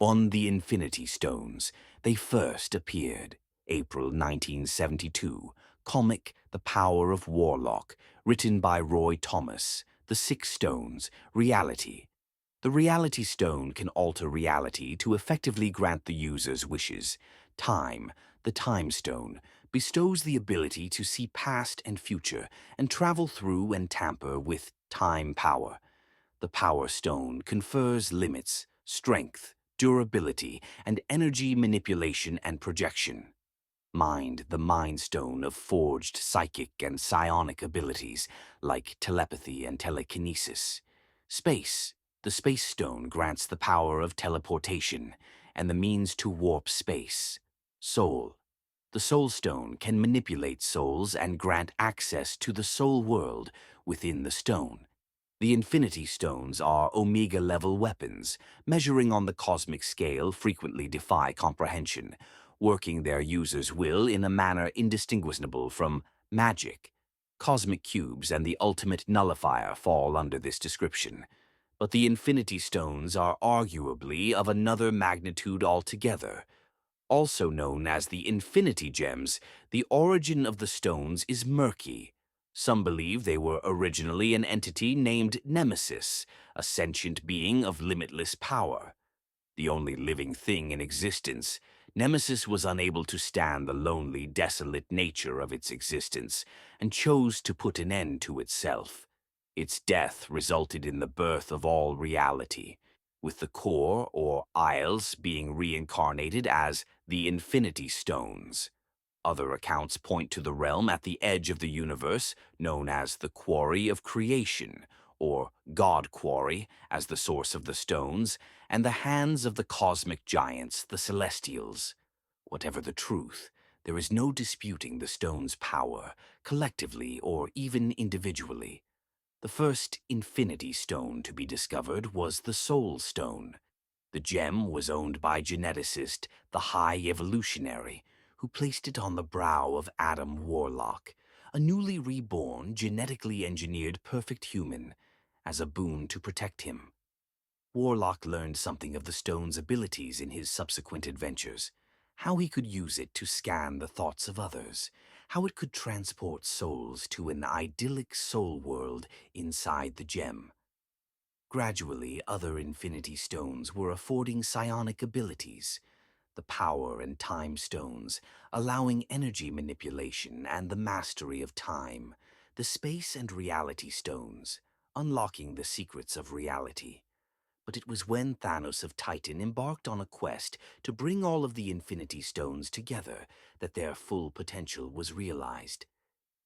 On the Infinity Stones, they first appeared, April 1972, comic The Power of Warlock, written by Roy Thomas, The Six Stones, Reality. The Reality Stone can alter reality to effectively grant the user's wishes. Time, the Time Stone, bestows the ability to see past and future and travel through and tamper with time power. The Power Stone confers limits, strength, durability, and energy manipulation and projection. Mind, the Mind Stone of forged psychic and psionic abilities, like telepathy and telekinesis. Space, the Space Stone grants the power of teleportation and the means to warp space. Soul, the Soul Stone can manipulate souls and grant access to the soul world within the stone. The Infinity Stones are Omega-level weapons, measuring on the cosmic scale frequently defy comprehension, working their user's will in a manner indistinguishable from magic. Cosmic cubes and the ultimate nullifier fall under this description. But the Infinity Stones are arguably of another magnitude altogether. Also known as the Infinity Gems, the origin of the stones is murky. Some believe they were originally an entity named Nemesis, a sentient being of limitless power. The only living thing in existence, Nemesis was unable to stand the lonely, desolate nature of its existence and chose to put an end to itself. Its death resulted in the birth of all reality, with the core, or isles, being reincarnated as the Infinity Stones. Other accounts point to the realm at the edge of the universe, known as the Quarry of Creation, or God Quarry as the source of the stones, and the hands of the cosmic giants, the Celestials. Whatever the truth, there is no disputing the stone's power, collectively or even individually. The first Infinity Stone to be discovered was the Soul Stone. The gem was owned by geneticist the High Evolutionary, who placed it on the brow of Adam Warlock, a newly reborn, genetically engineered perfect human, as a boon to protect him. Warlock learned something of the stone's abilities in his subsequent adventures, how he could use it to scan the thoughts of others, how it could transport souls to an idyllic soul world inside the gem. Gradually, other Infinity Stones were affording psionic abilities, the Power and Time Stones, allowing energy manipulation and the mastery of time, the Space and Reality Stones, unlocking the secrets of reality. But it was when Thanos of Titan embarked on a quest to bring all of the Infinity Stones together that their full potential was realized.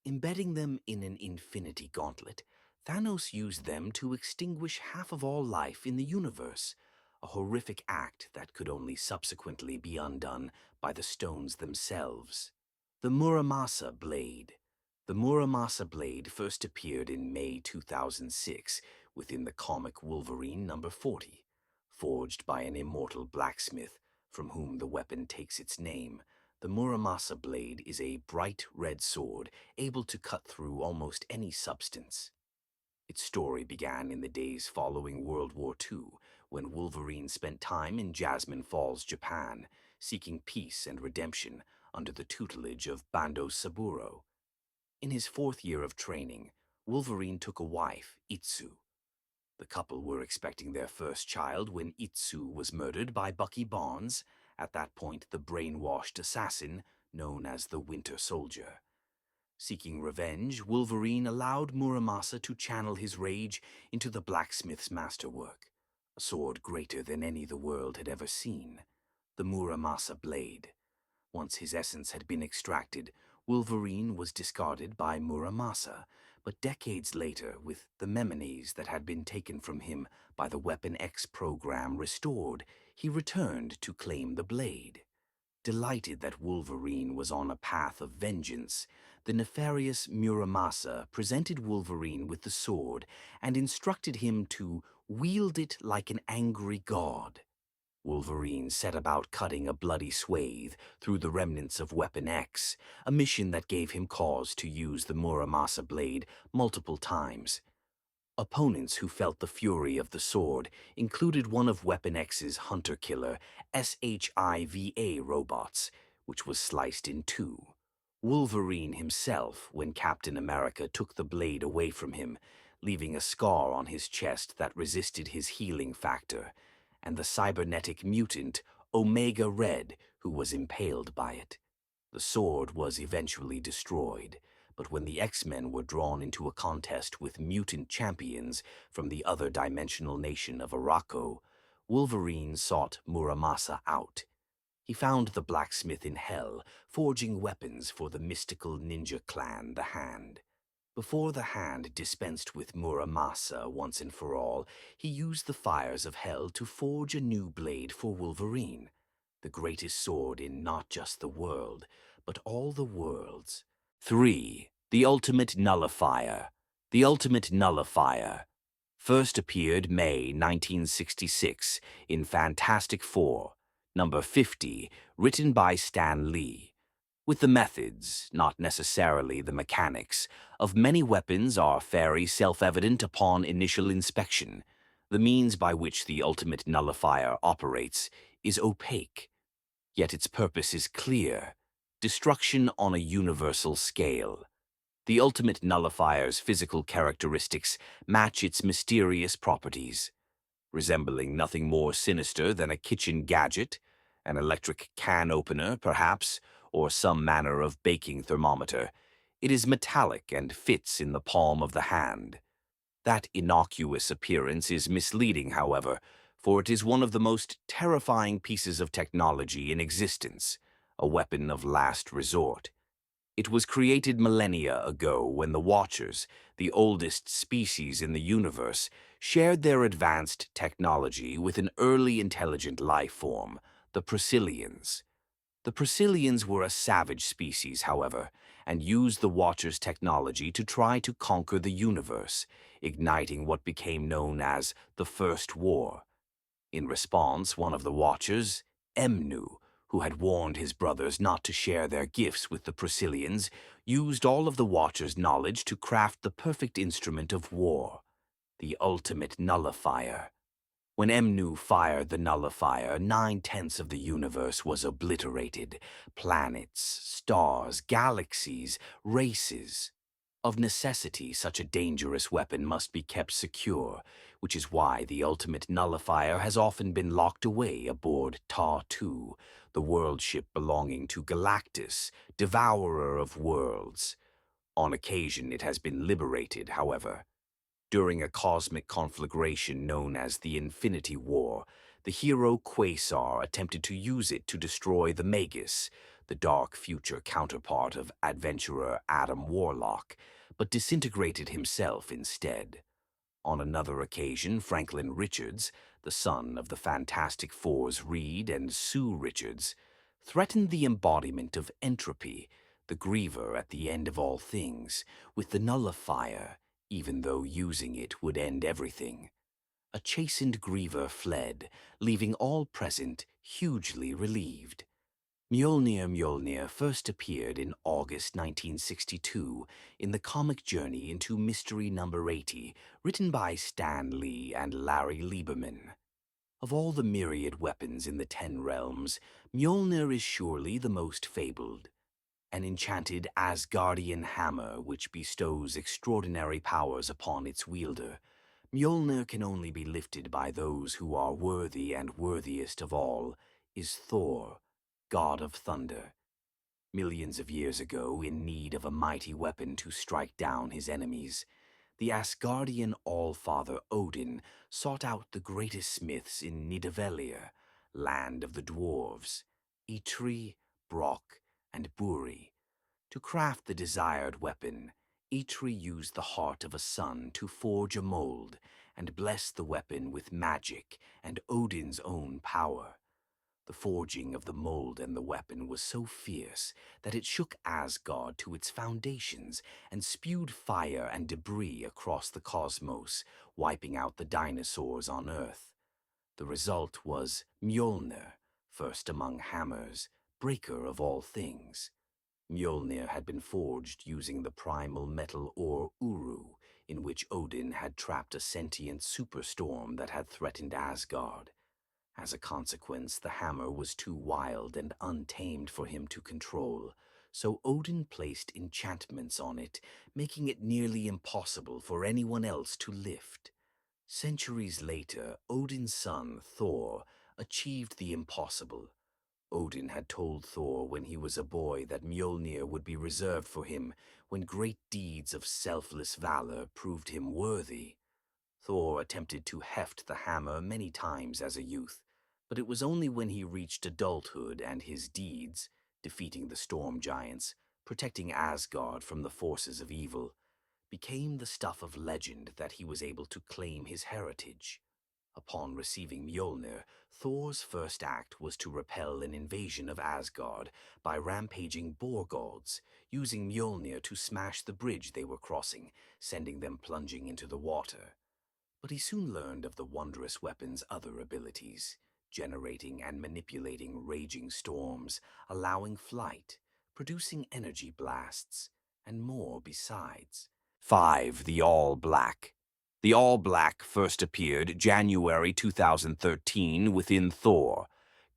Embedding them in an infinity gauntlet, Thanos used them to extinguish half of all life in the universe, a horrific act that could only subsequently be undone by the stones themselves. The Muramasa Blade. The Muramasa Blade first appeared in May 2006 within the comic Wolverine number 40, forged by an immortal blacksmith from whom the weapon takes its name. The Muramasa Blade is a bright red sword able to cut through almost any substance. Its story began in the days following World War II, when Wolverine spent time in Jasmine Falls, Japan, seeking peace and redemption under the tutelage of Bando Saburo. In his 4th year of training, Wolverine took a wife, Itsu. The couple were expecting their first child when Itsu was murdered by Bucky Barnes, at that point the brainwashed assassin known as the Winter Soldier. Seeking revenge, Wolverine allowed Muramasa to channel his rage into the blacksmith's masterwork, a sword greater than any the world had ever seen, the Muramasa Blade. Once his essence had been extracted, Wolverine was discarded by Muramasa, but decades later, with the memories that had been taken from him by the Weapon X program restored, he returned to claim the blade. Delighted that Wolverine was on a path of vengeance, the nefarious Muramasa presented Wolverine with the sword and instructed him to wield it like an angry god. Wolverine set about cutting a bloody swathe through the remnants of Weapon X, a mission that gave him cause to use the Muramasa blade multiple times. Opponents who felt the fury of the sword included one of Weapon X's hunter-killer SHIVA robots, which was sliced in two. Wolverine himself, when Captain America took the blade away from him, leaving a scar on his chest that resisted his healing factor, and the cybernetic mutant Omega Red, who was impaled by it. The sword was eventually destroyed, but when the X-Men were drawn into a contest with mutant champions from the other dimensional nation of Araco, Wolverine sought Muramasa out. He found the blacksmith in Hell, forging weapons for the mystical ninja clan, the Hand. Before the Hand dispensed with Muramasa once and for all, he used the fires of Hell to forge a new blade for Wolverine, the greatest sword in not just the world, but all the worlds. 3. The Ultimate Nullifier. The Ultimate Nullifier first appeared May 1966 in Fantastic Four, number 50, written by Stan Lee. With the methods, not necessarily the mechanics, of many weapons are fairly self-evident upon initial inspection. The means by which the Ultimate Nullifier operates is opaque, yet its purpose is clear: destruction on a universal scale. The Ultimate Nullifier's physical characteristics match its mysterious properties. Resembling nothing more sinister than a kitchen gadget, an electric can opener, perhaps, or some manner of baking thermometer, it is metallic and fits in the palm of the hand. That innocuous appearance is misleading, however, for it is one of the most terrifying pieces of technology in existence, a weapon of last resort. It was created millennia ago when the Watchers, the oldest species in the universe, shared their advanced technology with an early intelligent life form, the Priscillians. The Priscillians were a savage species, however, and used the Watchers' technology to try to conquer the universe, igniting what became known as the First War. In response, one of the Watchers, Emnu, who had warned his brothers not to share their gifts with the Priscillians, used all of the Watchers' knowledge to craft the perfect instrument of war, the ultimate nullifier. When Emnu fired the nullifier, 9/10 of the universe was obliterated. Planets, stars, galaxies, races. Of necessity, such a dangerous weapon must be kept secure, which is why the ultimate nullifier has often been locked away aboard Ta-2, the world ship belonging to Galactus, devourer of worlds. On occasion it has been liberated, however. During a cosmic conflagration known as the Infinity War, the hero Quasar attempted to use it to destroy the Magus, the dark future counterpart of adventurer Adam Warlock, but disintegrated himself instead. On another occasion, Franklin Richards, the son of the Fantastic Four's Reed and Sue Richards, threatened the embodiment of entropy, the griever at the end of all things, with the nullifier, even though using it would end everything. A chastened griever fled, leaving all present hugely relieved. Mjolnir first appeared in August 1962 in the comic Journey into Mystery Number 80, written by Stan Lee and Larry Lieberman. Of all the myriad weapons in the 10 realms, Mjolnir is surely the most fabled. An enchanted Asgardian hammer which bestows extraordinary powers upon its wielder, Mjolnir can only be lifted by those who are worthy, and worthiest of all is Thor, god of thunder. Millions of years ago, in need of a mighty weapon to strike down his enemies, the Asgardian Allfather Odin sought out the greatest smiths in Nidavellir, land of the dwarves, Eitri, Brock, and Buri. To craft the desired weapon, Eitri used the heart of a son to forge a mold and bless the weapon with magic and Odin's own power. The forging of the mold and the weapon was so fierce that it shook Asgard to its foundations and spewed fire and debris across the cosmos, wiping out the dinosaurs on Earth. The result was Mjolnir, first among hammers, breaker of all things. Mjolnir had been forged using the primal metal ore Uru, in which Odin had trapped a sentient superstorm that had threatened Asgard. As a consequence, the hammer was too wild and untamed for him to control, so Odin placed enchantments on it, making it nearly impossible for anyone else to lift. Centuries later, Odin's son, Thor, achieved the impossible. Odin had told Thor when he was a boy that Mjolnir would be reserved for him when great deeds of selfless valor proved him worthy. Thor attempted to heft the hammer many times as a youth, but it was only when he reached adulthood and his deeds, defeating the storm giants, protecting Asgard from the forces of evil, became the stuff of legend that he was able to claim his heritage. Upon receiving Mjolnir, Thor's first act was to repel an invasion of Asgard by rampaging Borgolds, using Mjolnir to smash the bridge they were crossing, sending them plunging into the water. But he soon learned of the wondrous weapon's other abilities, generating and manipulating raging storms, allowing flight, producing energy blasts, and more besides. 5. The All Black. The All Black first appeared January 2013 within Thor,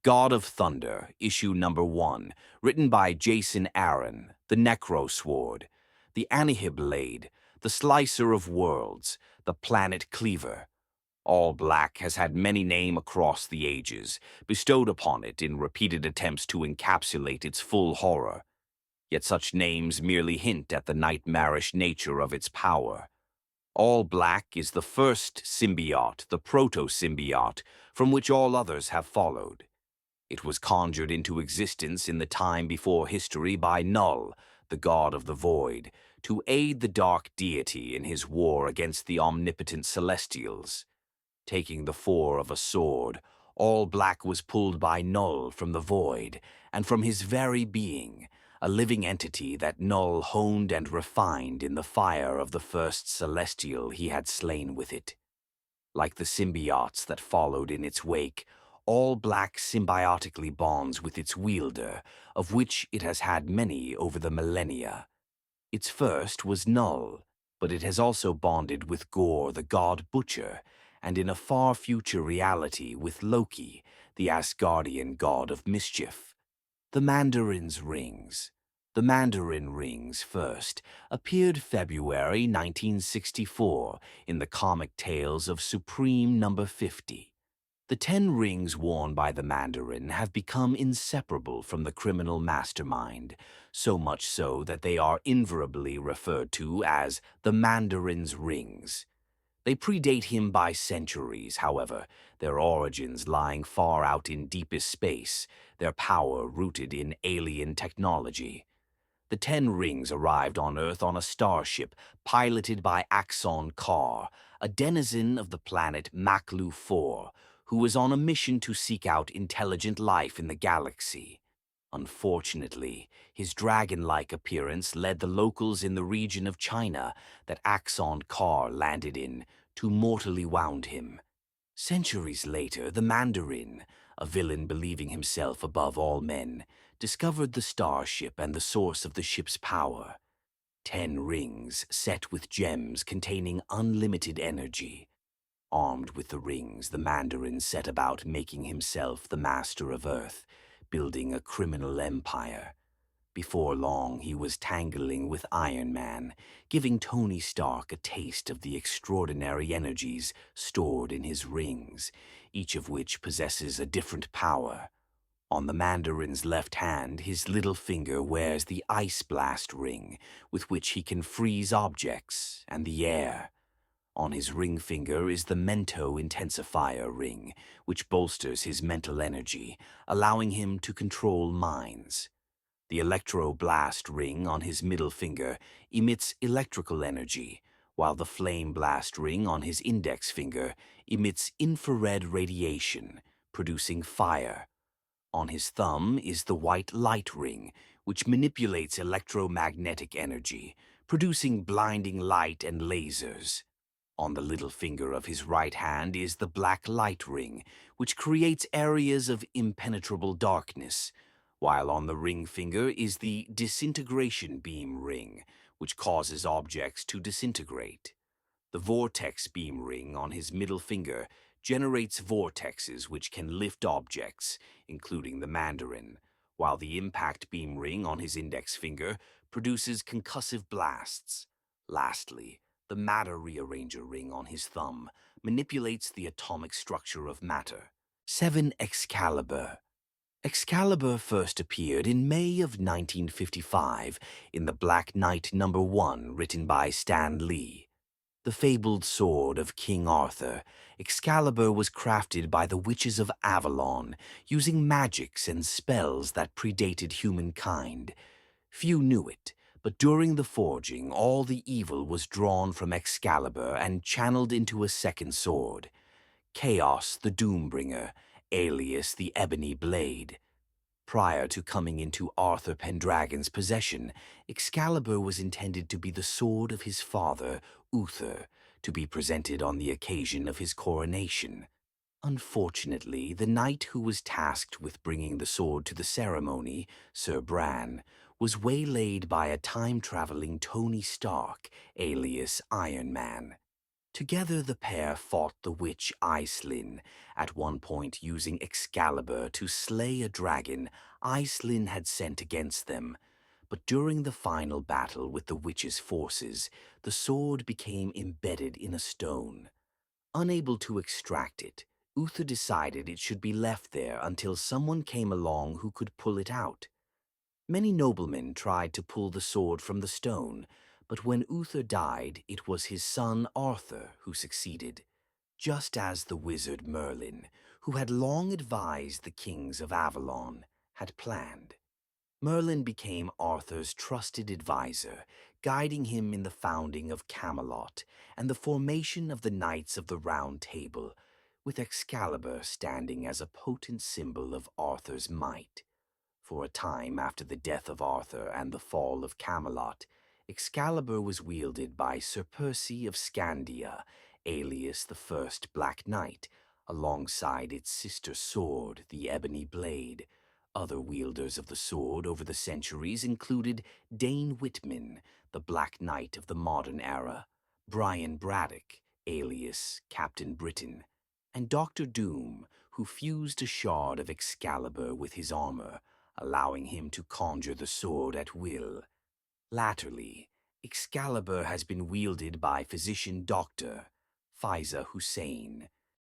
God of Thunder, issue number 1, written by Jason Aaron, the Necro Sword, the Annihiblade, the Slicer of Worlds, the Planet Cleaver. All Black has had many names across the ages, bestowed upon it in repeated attempts to encapsulate its full horror. Yet such names merely hint at the nightmarish nature of its power. All Black is the first symbiote, the proto-symbiote, from which all others have followed. It was conjured into existence in the time before history by Null, the god of the void, to aid the dark deity in his war against the omnipotent Celestials. Taking the form of a sword, All Black was pulled by Null from the void, and from his very being, a living entity that Null honed and refined in the fire of the first Celestial he had slain with it. Like the symbiotes that followed in its wake, All Black symbiotically bonds with its wielder, of which it has had many over the millennia. Its first was Null, but it has also bonded with Gore, the god Butcher, and in a far future reality with Loki, the Asgardian god of mischief. The Mandarin's Rings. The Mandarin Rings first appeared February 1964 in the comic tales of Supreme number 50. The 10 rings worn by the Mandarin have become inseparable from the criminal mastermind, so much so that they are invariably referred to as the Mandarin's Rings. They predate him by centuries, however, their origins lying far out in deepest space, their power rooted in alien technology. The 10 rings arrived on Earth on a starship piloted by Axon Carr, a denizen of the planet Maklu 4, who was on a mission to seek out intelligent life in the galaxy. Unfortunately, his dragon-like appearance led the locals in the region of China that Axon Carr landed in to mortally wound him. Centuries later, the Mandarin, a villain believing himself above all men, discovered the starship and the source of the ship's power. 10 rings set with gems containing unlimited energy. Armed with the rings, the Mandarin set about making himself the master of Earth, building a criminal empire. Before long, he was tangling with Iron Man, giving Tony Stark a taste of the extraordinary energies stored in his rings, each of which possesses a different power. On the Mandarin's left hand, his little finger wears the Ice Blast ring, with which he can freeze objects and the air. On his ring finger is the Mento Intensifier ring, which bolsters his mental energy, allowing him to control minds. The Electro Blast ring on his middle finger emits electrical energy, while the Flame Blast ring on his index finger emits infrared radiation, producing fire. On his thumb is the White Light ring, which manipulates electromagnetic energy, producing blinding light and lasers. On the little finger of his right hand is the Black Light ring, which creates areas of impenetrable darkness, while on the ring finger is the Disintegration Beam ring, which causes objects to disintegrate. The vortex beam ring on his middle finger generates vortexes which can lift objects, including the Mandarin, while the impact beam ring on his index finger produces concussive blasts. Lastly, the matter rearranger ring on his thumb manipulates the atomic structure of matter. 7. Excalibur. Excalibur first appeared in May of 1955 in The Black Knight #1, written by Stan Lee. The fabled sword of King Arthur, Excalibur was crafted by the witches of Avalon using magics and spells that predated humankind. Few knew it, but during the forging, all the evil was drawn from Excalibur and channeled into a second sword, Chaos the Doombringer, alias the Ebony Blade. Prior to coming into Arthur Pendragon's possession, Excalibur was intended to be the sword of his father, Uther, to be presented on the occasion of his coronation. Unfortunately, the knight who was tasked with bringing the sword to the ceremony, Sir Bran, was waylaid by a time-traveling Tony Stark, alias Iron Man. Together the pair fought the witch Aislinn, at one point using Excalibur to slay a dragon Aislinn had sent against them. But during the final battle with the witch's forces, the sword became embedded in a stone. Unable to extract it, Uther decided it should be left there until someone came along who could pull it out. Many noblemen tried to pull the sword from the stone, but when Uther died, it was his son Arthur who succeeded, just as the wizard Merlin, who had long advised the kings of Avalon, had planned. Merlin became Arthur's trusted advisor, guiding him in the founding of Camelot and the formation of the Knights of the Round Table, with Excalibur standing as a potent symbol of Arthur's might. For a time after the death of Arthur and the fall of Camelot, Excalibur was wielded by Sir Percy of Scandia, alias the First Black Knight, alongside its sister sword, the Ebony Blade. Other wielders of the sword over the centuries included Dane Whitman, the Black Knight of the modern era, Brian Braddock, alias Captain Britain, and Doctor Doom, who fused a shard of Excalibur with his armor, allowing him to conjure the sword at will. Latterly, Excalibur has been wielded by physician Dr. Faiza Hussein,